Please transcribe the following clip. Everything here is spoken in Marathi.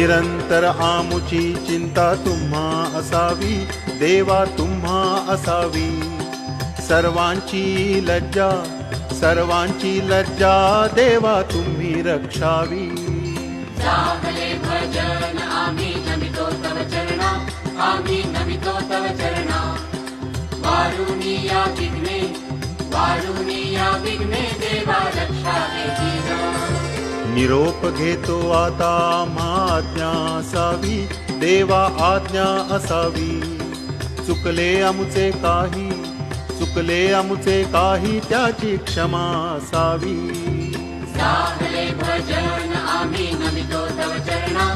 निरंतर आमुची चिंता तुम्हा असावी, देवा तुम्हा असावी. सर्वांची लज्जा देवा तुम्ही रक्षावी. जागले भजन आम्ही नमितो तव चरणा, आम्ही नमितो तव चरणा. वारुणी या विघ्ने देवा रक्षावे दीना. निरोप घेतो आता आज्ञा असावी, देवा आज्ञा असावी. चुकले आमुचे काही त्याची क्षमा असावी. जागले भजन आम्ही नमितो तव चरणा,